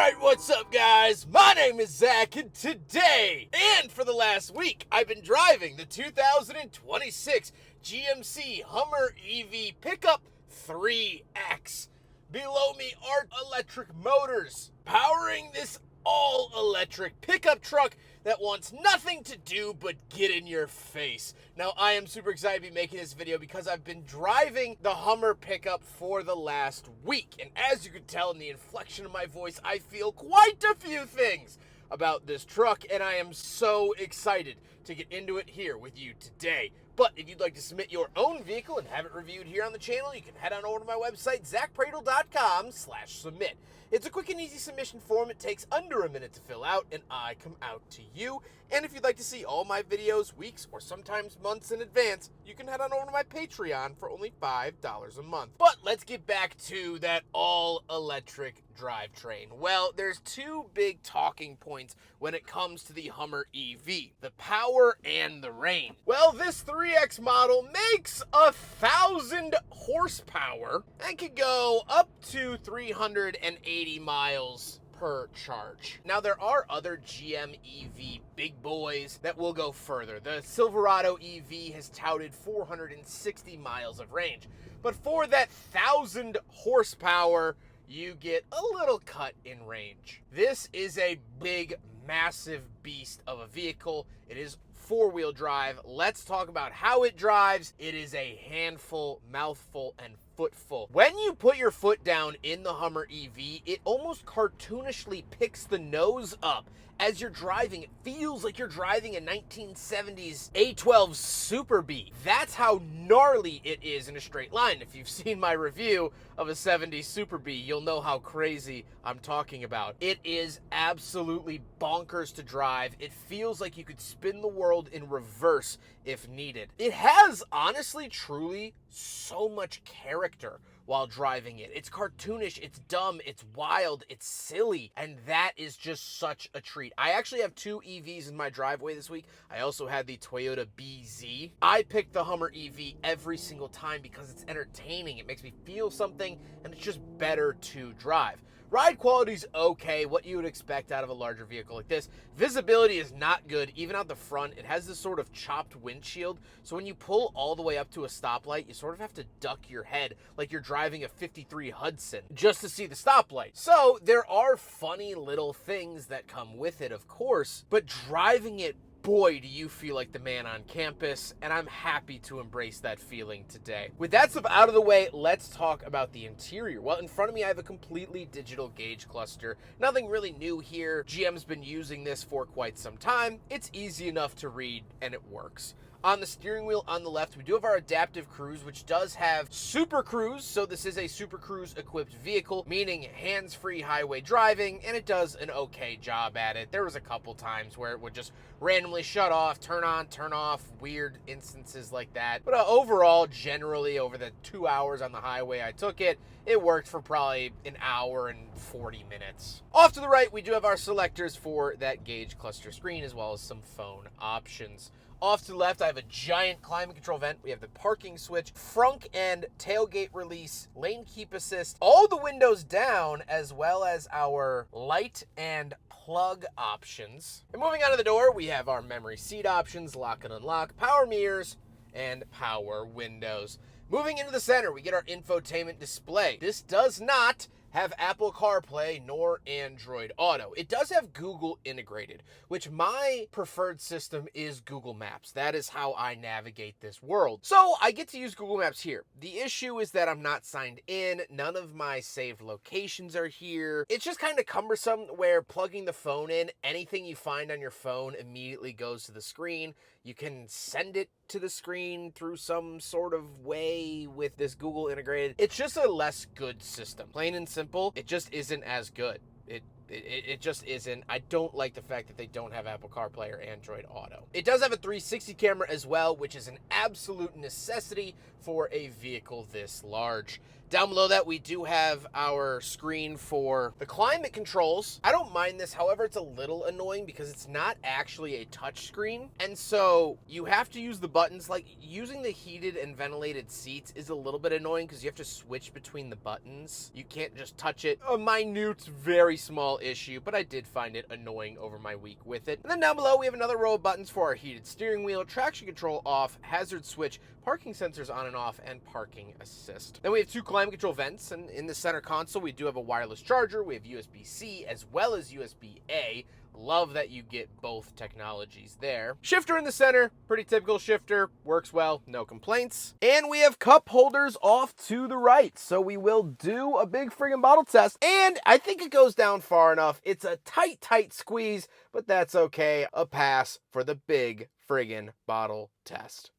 Alright, what's up guys? My name is Zack, and today, and for the last week, I've been driving the 2026 GMC Hummer EV Pickup 3X. Below me are electric motors, powering this all-electric pickup truck that wants nothing to do but get in your face. Now, I am super excited to be making this video because I've been driving the Hummer pickup for the last week. And as you can tell in the inflection of my voice, I feel quite a few things about this truck, and I am so excited to get into it here with you today. But if you'd like to submit your own vehicle and have it reviewed here on the channel, you can head on over to my website, zackpradel.com/submit. It's a quick and easy submission form. It takes under a minute to fill out, and I come out to you. And if you'd like to see all my videos weeks or sometimes months in advance, you can head on over to my Patreon for only $5 a month. But let's get back to that all-electric drivetrain. Well, there's two big talking points when it comes to the Hummer EV: the power and the range. Well, this 3X model makes 1,000 horsepower and can go up to 380 miles per charge. Now, there are other GM EV big boys that will go further. The Silverado EV has touted 460 miles of range, but for that 1,000 horsepower, you get a little cut in range. This is a big, massive beast of a vehicle. It is four-wheel drive. Let's talk about how it drives. It is a handful, mouthful, and footful. When you put your foot down in the Hummer EV, it almost cartoonishly picks the nose up as you're driving. It feels like you're driving a 1970s A12 Super Bee. That's how gnarly it is in a straight line. If you've seen my review of a 70s Super Bee, you'll know how crazy I'm talking about. It is absolutely bonkers to drive. It feels like you could spin the world in reverse if needed. It has, honestly, truly, so much character while driving it. It's cartoonish, it's dumb, it's wild, it's silly, and that is just such a treat. I actually have two EVs in my driveway this week. I also had the Toyota BZ. I picked the Hummer EV every single time because it's entertaining, it makes me feel something, and it's just better to drive. Ride quality's okay, what you would expect out of a larger vehicle like this. Visibility is not good, even out the front. It has this sort of chopped windshield, so when you pull all the way up to a stoplight, you sort of have to duck your head like you're driving a 53 Hudson just to see the stoplight. So there are funny little things that come with it, of course, but driving it, boy, do you feel like the man on campus, and I'm happy to embrace that feeling today. With that stuff out of the way, let's talk about the interior. Well, in front of me, I have a completely digital gauge cluster. Nothing really new here. GM's been using this for quite some time. It's easy enough to read, and it works. On the steering wheel on the left, we do have our adaptive cruise, which does have Super Cruise. So this is a Super Cruise equipped vehicle, meaning hands-free highway driving, and it does an okay job at it. There was a couple times where it would just randomly shut off, turn on, turn off, weird instances like that. But overall, generally over the 2 hours on the highway I took it, it worked for probably an hour and 40 minutes. Off to the right, we do have our selectors for that gauge cluster screen, as well as some phone options. Off to the left, I have a giant climate control vent. We have the parking switch, front and tailgate release, lane keep assist, all the windows down, as well as our light and plug options. And moving on to the door, we have our memory seat options, lock and unlock, power mirrors, and power windows. Moving into the center, we get our infotainment display. This does not have Apple CarPlay nor Android Auto. It does have Google integrated, which my preferred system is Google Maps. That is how I navigate this world. So I get to use Google Maps here. The issue is that I'm not signed in. None of my saved locations are here. It's just kind of cumbersome where plugging the phone in, anything you find on your phone immediately goes to the screen. You can send it to the screen through some sort of way with this Google integrated. It's just a less good system. Plain and simple, it just isn't as good. It just isn't. I don't like the fact that they don't have Apple CarPlay or Android Auto. It does have a 360 camera as well, which is an absolute necessity for a vehicle this large. Down below that, we do have our screen for the climate controls. I don't mind this, however, it's a little annoying because it's not actually a touch screen. And so you have to use the buttons. Like, using the heated and ventilated seats is a little bit annoying because you have to switch between the buttons. You can't just touch it. A minute, very small issue, but I did find it annoying over my week with it. And then down below, we have another row of buttons for our heated steering wheel, traction control off, hazard switch, parking sensors on and off, and parking assist. Then we have 2 climate control vents, and in the center console, we do have a wireless charger. We have USB-C as well as USB-A. Love that you get both technologies there. Shifter in the center, pretty typical shifter, works well, no complaints. And we have cup holders off to the right, so we will do a big friggin' bottle test. And I think it goes down far enough. It's a tight squeeze, but that's okay. A pass for the big friggin' bottle test.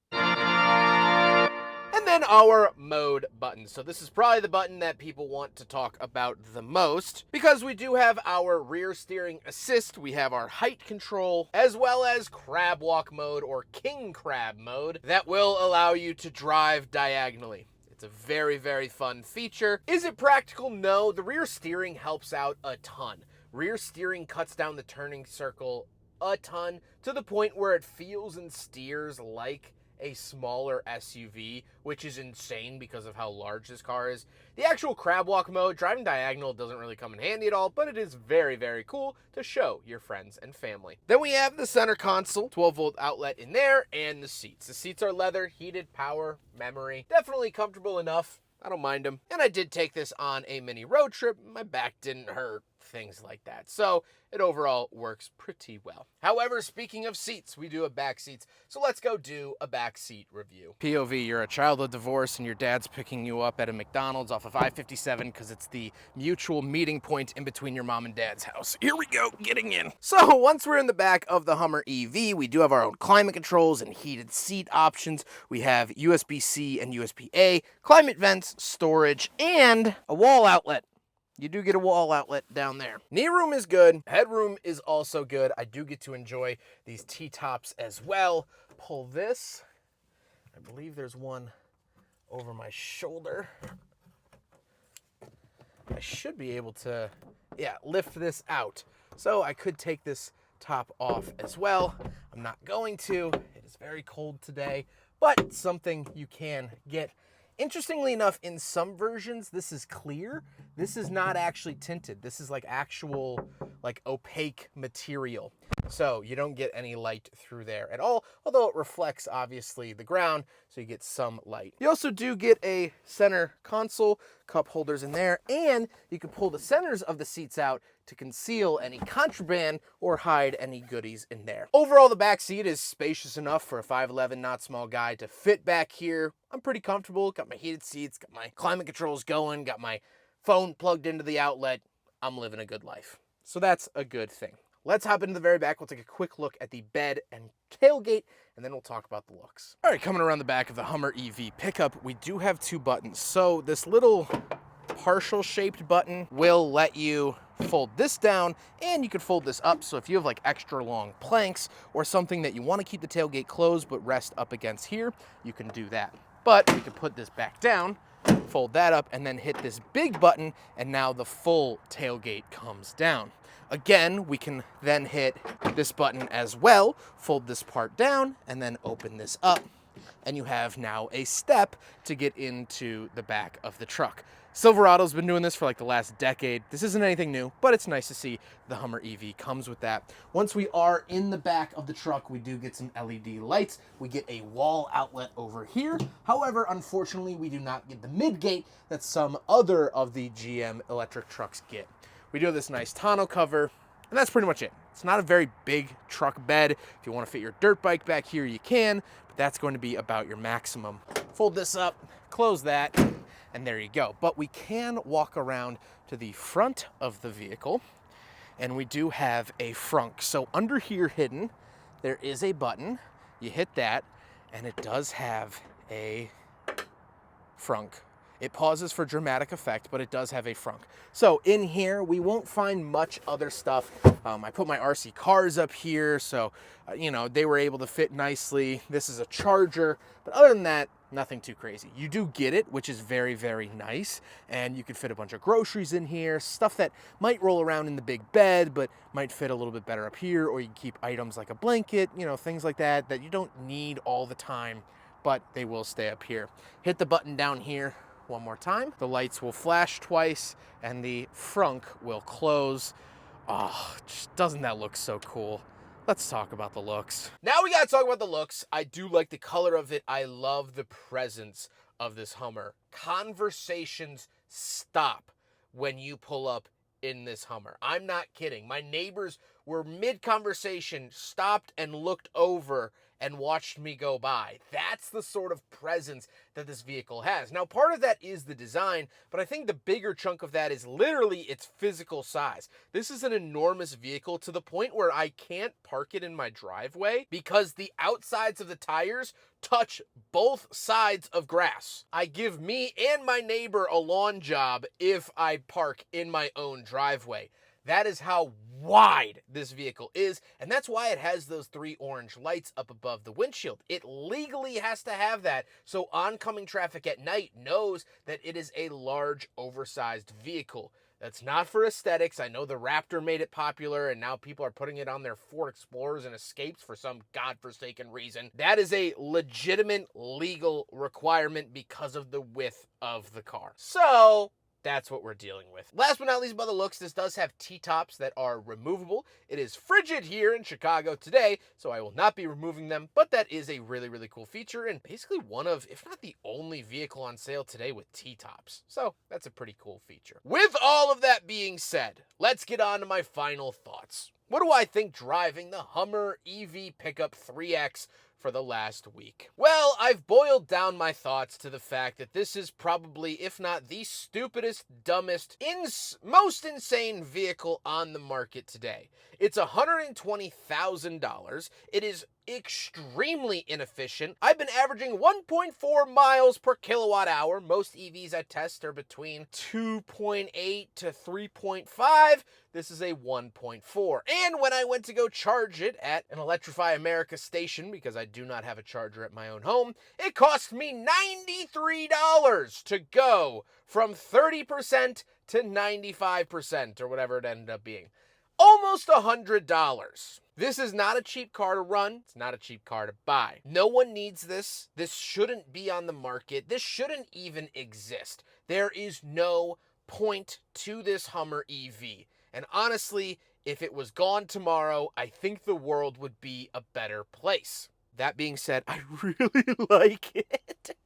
And then our mode button. So this is probably the button that people want to talk about the most because we do have our rear steering assist, we have our height control, as well as crab walk mode or king crab mode that will allow you to drive diagonally. It's a very, very fun feature. Is it practical? No. The rear steering helps out a ton. Rear steering cuts down the turning circle a ton to the point where it feels and steers like a smaller SUV, which is insane because of how large this car is. The actual crab walk mode, driving diagonal, doesn't really come in handy at all, but it is very, very cool to show your friends and family. Then we have the center console, 12-volt outlet in there, and the seats. The seats are leather, heated, power, memory. Definitely comfortable enough. I don't mind them. And I did take this on a mini road trip. My back didn't hurt, things like that. So it overall works pretty well. However, speaking of seats, we do have back seats. So let's go do a back seat review. POV, you're a child of divorce and your dad's picking you up at a McDonald's off of I-57 because it's the mutual meeting point in between your mom and dad's house. Here we go, getting in. So once we're in the back of the Hummer EV, we do have our own climate controls and heated seat options. We have USB-C and USB-A, climate vents, storage, and a wall outlet. You do get a wall outlet down there. Knee room is good. Headroom is also good. I do get to enjoy these T-tops as well. Pull this. I believe there's one over my shoulder. I should be able to, lift this out. So I could take this top off as well. I'm not going to. It is very cold today, but something you can get. Interestingly enough, in some versions, this is clear. This is not actually tinted. This is like actual, like opaque material. So you don't get any light through there at all, although it reflects, obviously, the ground, so you get some light. You also do get a center console, cup holders in there, and you can pull the centers of the seats out to conceal any contraband or hide any goodies in there. Overall, the back seat is spacious enough for a 5'11", not small guy to fit back here. I'm pretty comfortable. Got my heated seats, got my climate controls going, got my phone plugged into the outlet. I'm living a good life. So that's a good thing. Let's hop into the very back. We'll take a quick look at the bed and tailgate, and then we'll talk about the looks. All right, coming around the back of the Hummer EV pickup, we do have 2 buttons. So this little partial shaped button will let you fold this down, and you could fold this up. So if you have like extra long planks or something that you want to keep the tailgate closed but rest up against here, you can do that. But we could put this back down, fold that up, and then hit this big button, and now the full tailgate comes down. Again, we can then hit this button as well, fold this part down, and then open this up. And you have now a step to get into the back of the truck. Silverado's been doing this for like the last decade. This isn't anything new, but it's nice to see the Hummer EV comes with that. Once we are in the back of the truck, we do get some LED lights. We get a wall outlet over here. However, unfortunately, we do not get the midgate that some other of the GM electric trucks get. We do have this nice tonneau cover, and that's pretty much it. It's not a very big truck bed. If you want to fit your dirt bike back here, you can, but that's going to be about your maximum. Fold this up, close that, and there you go. But we can walk around to the front of the vehicle, and we do have a frunk. So under here hidden, there is a button. You hit that, and it does have a frunk. It pauses for dramatic effect, but it does have a frunk. So in here, we won't find much other stuff. I put my RC cars up here, so, they were able to fit nicely. This is a charger, but other than that, Nothing too crazy. You do get it, which is very, very nice. And you can fit a bunch of groceries in here, stuff that might roll around in the big bed, but might fit a little bit better up here. Or you can keep items like a blanket, you know, things like that, that you don't need all the time, but they will stay up here. Hit the button down here one more time. The lights will flash twice and the frunk will close. Oh, doesn't that look so cool? Let's talk about the looks. Now we gotta talk about the looks. I do like the color of it. I love the presence of this Hummer. Conversations stop when you pull up in this Hummer. I'm not kidding. My neighbors were mid-conversation, stopped and looked over and watched me go by. That's the sort of presence that this vehicle has. Now, part of that is the design, but I think the bigger chunk of that is literally its physical size. This is an enormous vehicle to the point where I can't park it in my driveway because the outsides of the tires touch both sides of grass. I give me and my neighbor a lawn job if I park in my own driveway. That is how wide this vehicle is, and that's why it has those 3 orange lights up above the windshield. It legally has to have that, so oncoming traffic at night knows that it is a large, oversized vehicle. That's not for aesthetics. I know the Raptor made it popular, and now people are putting it on their Ford Explorers and Escapes for some godforsaken reason. That is a legitimate legal requirement because of the width of the car. So that's what we're dealing with. Last but not least about the looks, this does have T-tops that are removable. It is frigid here in Chicago today, so I will not be removing them, but that is a really, really cool feature and basically one of, if not the only vehicle on sale today with T-tops. So that's a pretty cool feature. With all of that being said, let's get on to my final thoughts. What do I think driving the Hummer EV Pickup 3X for the last week? Well, I've boiled down my thoughts to the fact that this is probably, if not the stupidest, dumbest, most insane vehicle on the market today. It's $120,000. It is extremely inefficient. I've been averaging 1.4 miles per kilowatt hour. Most EVs I test are between 2.8 to 3.5. This is a 1.4. And when I went to go charge it at an Electrify America station, because I do not have a charger at my own home, it cost me $93 to go from 30% to 95%, or whatever it ended up being. Almost $100. This is not a cheap car to run. It's not a cheap car to buy. No one needs this. This shouldn't be on the market. This shouldn't even exist. There is no point to this Hummer EV. And honestly, if it was gone tomorrow, I think the world would be a better place. That being said, I really like it.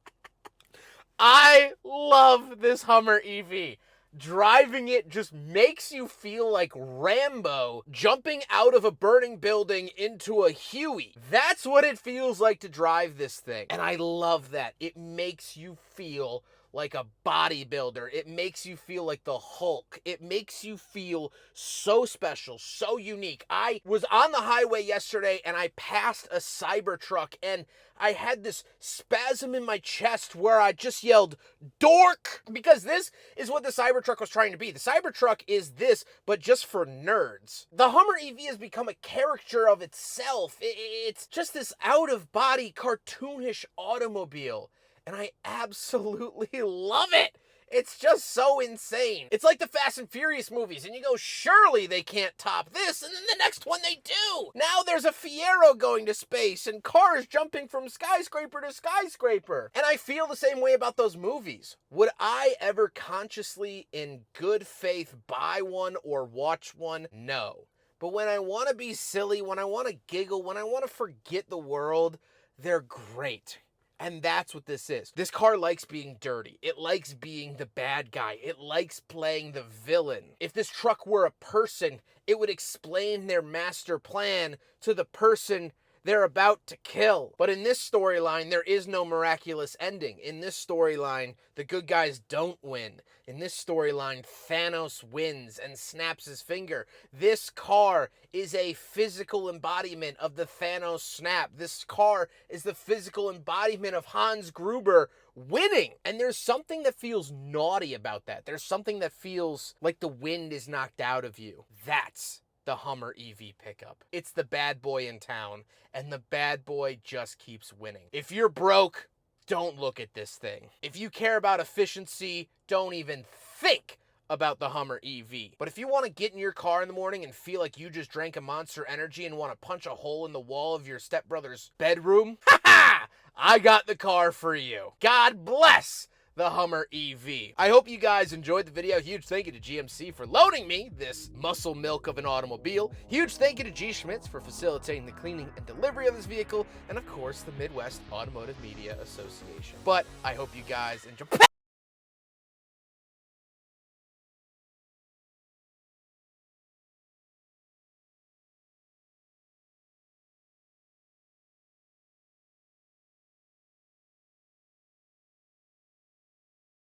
I love this Hummer EV. Driving it just makes you feel like Rambo jumping out of a burning building into a Huey. That's what it feels like to drive this thing. And I love that. It makes you feel like a bodybuilder. It makes you feel like the Hulk. It makes you feel so special, so unique. I was on the highway yesterday and I passed a Cybertruck and I had this spasm in my chest where I just yelled, dork, because this is what the Cybertruck was trying to be. The Cybertruck is this, but just for nerds. The Hummer EV has become a character of itself. It's just this out-of-body, cartoonish automobile. And I absolutely love it. It's just so insane. It's like the Fast and Furious movies, and you go, surely they can't top this, and then the next one they do. Now there's a Fiero going to space, and cars jumping from skyscraper to skyscraper. And I feel the same way about those movies. Would I ever consciously, in good faith, buy one or watch one? No. But when I want to be silly, when I want to giggle, when I want to forget the world, they're great. And that's what this is. This car likes being dirty. It likes being the bad guy. It likes playing the villain. If this truck were a person, it would explain their master plan to the person they're about to kill. But in this storyline, there is no miraculous ending. In this storyline, the good guys don't win. In this storyline, Thanos wins and snaps his finger. This car is a physical embodiment of the Thanos snap. This car is the physical embodiment of Hans Gruber winning. And there's something that feels naughty about that. There's something that feels like the wind is knocked out of you. That's the Hummer EV pickup. It's the bad boy in town, and the bad boy just keeps winning. If you're broke, don't look at this thing. If you care about efficiency, don't even think about the Hummer EV. But if you want to get in your car in the morning and feel like you just drank a Monster Energy and want to punch a hole in the wall of your stepbrother's bedroom, I got the car for you. God bless the Hummer EV. I hope you guys enjoyed the video. Huge thank you to GMC for loaning me this muscle milk of an automobile. Huge thank you to G. Schmitz for facilitating the cleaning and delivery of this vehicle. And of course, the Midwest Automotive Media Association. But I hope you guys enjoy.